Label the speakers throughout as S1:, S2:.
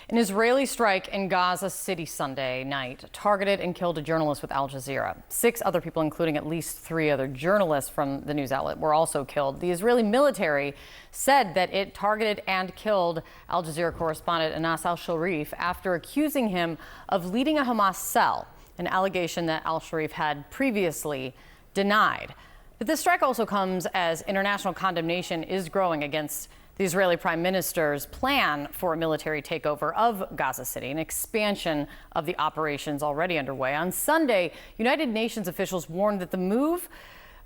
S1: An Israeli strike in Gaza City Sunday night targeted and killed a journalist with Al Jazeera. 6 other people, including at least 3 other journalists from the news outlet, were also killed. The Israeli military said that it targeted and killed Al Jazeera correspondent Anas al-Sharif after accusing him of leading a Hamas cell, an allegation that al-Sharif had previously denied. But this strike also comes as international condemnation is growing against the Israeli Prime Minister's plan for a military takeover of Gaza City, an expansion of the operations already underway. On Sunday, United Nations officials warned that the move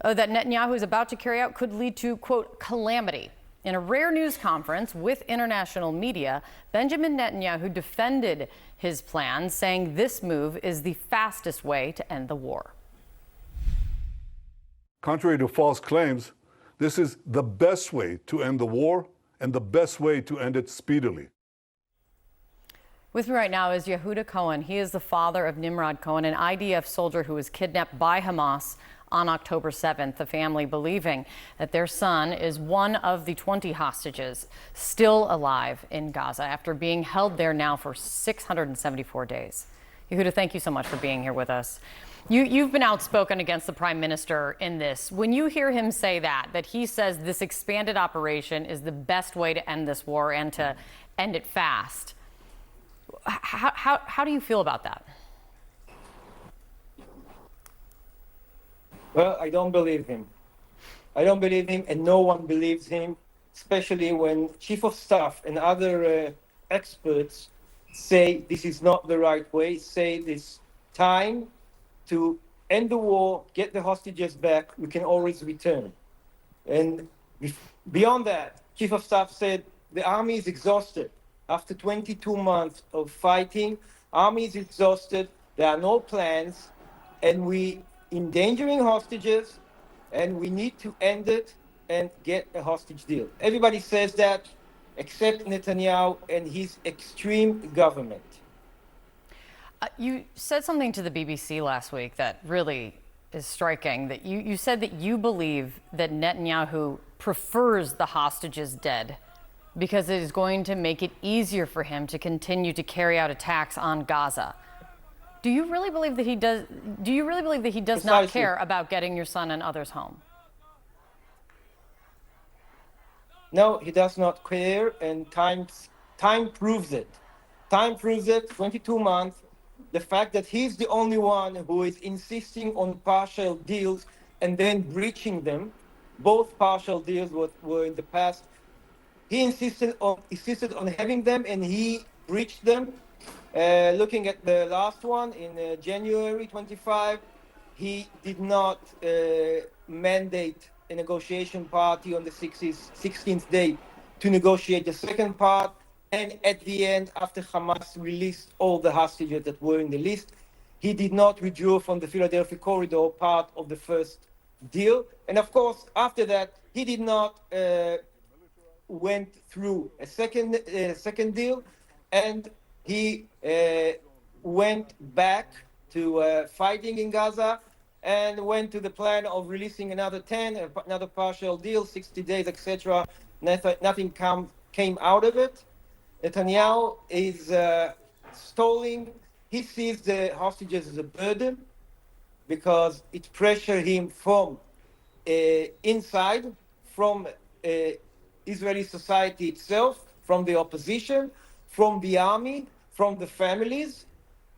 S1: that Netanyahu is about to carry out could lead to, quote, calamity. In a rare news conference with international media, Benjamin Netanyahu defended his plan, saying this move is the fastest way to end the war.
S2: Contrary to false claims, this is the best way to end the war and the best way to end it speedily.
S1: With me right now is Yehuda Cohen. He is the father of Nimrod Cohen, an IDF soldier who was kidnapped by Hamas on October 7th. The family believing that their son is one of the 20 hostages still alive in Gaza after being held there now for 674 days. Yehuda, thank you so much for being here with us. You've been outspoken against the prime minister in this. When you hear him say that he says this expanded operation is the best way to end this war and to end it fast, how do you feel about that?
S3: Well, I don't believe him. I don't believe him, and no one believes him, especially when chief of staff and other experts say this is not the right way, say this time to end the war, get the hostages back, we can always return. And beyond that, Chief of Staff said the army is exhausted. After 22 months of fighting, army is exhausted, there are no plans, and we endangering hostages, and we need to end it and get a hostage deal. Everybody says that, except Netanyahu and his extreme government.
S1: You said something to the BBC last week that really is striking, that you said that you believe that Netanyahu prefers the hostages dead because it is going to make it easier for him to continue to carry out attacks on Gaza. Do you really believe that he does? Do you really believe that he does not care about getting your son and others home?
S3: No, he does not care, and time proves it. Time proves it, 22 months. The fact that he's the only one who is insisting on partial deals and then breaching them, both partial deals were in the past. He insisted on having them, and he breached them. Looking at the last one in January 25, he did not mandate a negotiation party on the 16th day to negotiate the second part. And at the end, after Hamas released all the hostages that were in the list, he did not withdraw from the Philadelphia corridor, part of the first deal. And of course, after that, he did not went through a second deal, and he went back to fighting in Gaza and went to the plan of releasing another 10, another partial deal, 60 days, etc. Nothing came out of it. Netanyahu is stalling. He sees the hostages as a burden because it pressures him from inside, from Israeli society itself, from the opposition, from the army, from the families,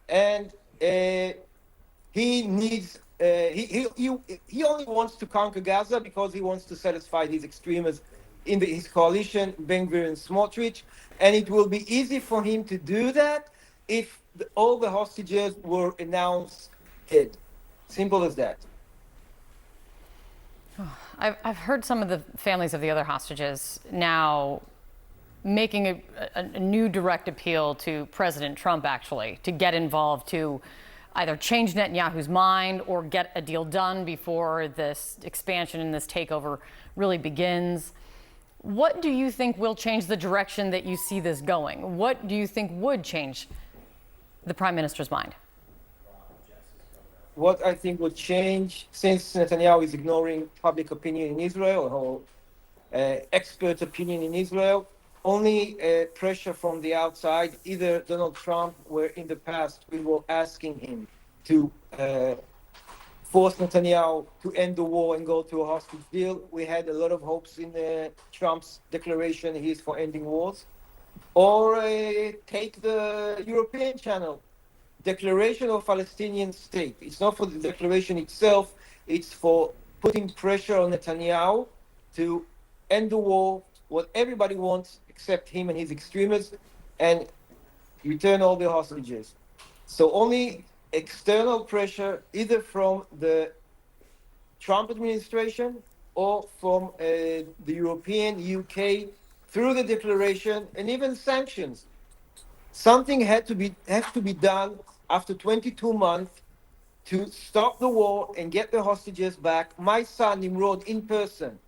S3: and he needs. He only wants to conquer Gaza because he wants to satisfy his extremists in his coalition, Ben-Gvir and Smotrich, and it will be easy for him to do that if all the hostages were announced dead. Simple as that.
S1: I've heard some of the families of the other hostages now making a new direct appeal to President Trump, actually, to get involved, to either change Netanyahu's mind or get a deal done before this expansion and this takeover really begins. What do you think will change the direction that you see this going? What do you think would change the prime minister's mind?
S3: What I think would change, since Netanyahu is ignoring public opinion in Israel or expert opinion in Israel, only pressure from the outside. Either Donald Trump, where in the past we were asking him to force Netanyahu to end the war and go to a hostage deal. We had a lot of hopes in Trump's declaration he is for ending wars. Or take the European channel, declaration of Palestinian state. It's not for the declaration itself, it's for putting pressure on Netanyahu to end the war, what everybody wants except him and his extremists, and return all the hostages. So only external pressure, either from the Trump administration or from the European, UK, through the declaration and even sanctions. Something has to be done after 22 months to stop the war and get the hostages back. My son, Nimrod, in person,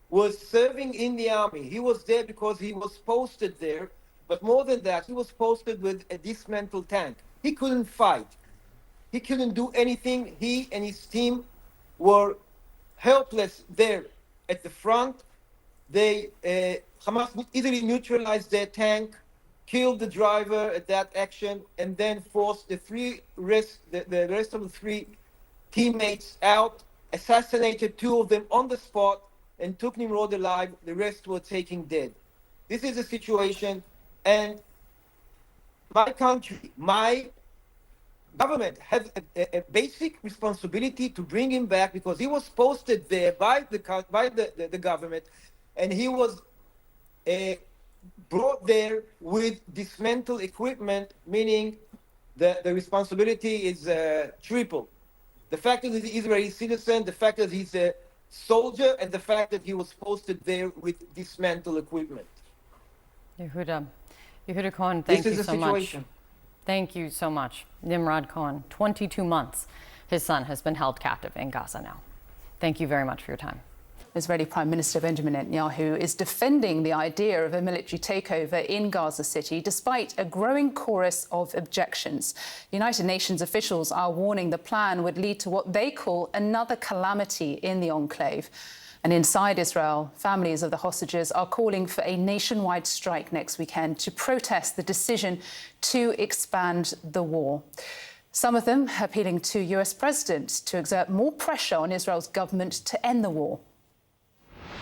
S3: was serving in the army. He was there because he was posted there. But more than that, he was posted with a dismantled tank. He couldn't fight. He couldn't do anything. He and his team were helpless there at the front. Hamas easily neutralized their tank, killed the driver at that action, and then forced the rest of the three teammates out, assassinated two of them on the spot, and took Nimrod alive. The rest were taken dead. This is the situation, and my country, my government has a basic responsibility to bring him back, because he was posted there by the government, and he was brought there with dismantled equipment, meaning the responsibility is triple. The fact that he's an Israeli citizen, the fact that he's a soldier, and the fact that he was posted there with dismantled equipment.
S1: Yehuda Cohen, thank you so much.
S3: Situation.
S1: Thank you so much. Nimrod Cohen, 22 months. His son has been held captive in Gaza now. Thank you very much for your time.
S4: Israeli Prime Minister Benjamin Netanyahu is defending the idea of a military takeover in Gaza City, despite a growing chorus of objections. United Nations officials are warning the plan would lead to what they call another calamity in the enclave. And inside Israel, families of the hostages are calling for a nationwide strike next weekend to protest the decision to expand the war. Some of them appealing to US President to exert more pressure on Israel's government to end the war.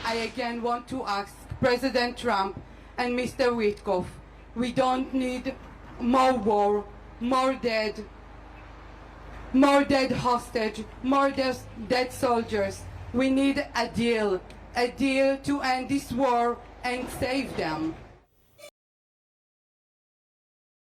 S5: I again want to ask President Trump and Mr. Witkoff, we don't need more war, more dead hostage, more dead soldiers. We need a deal to end this war and save them.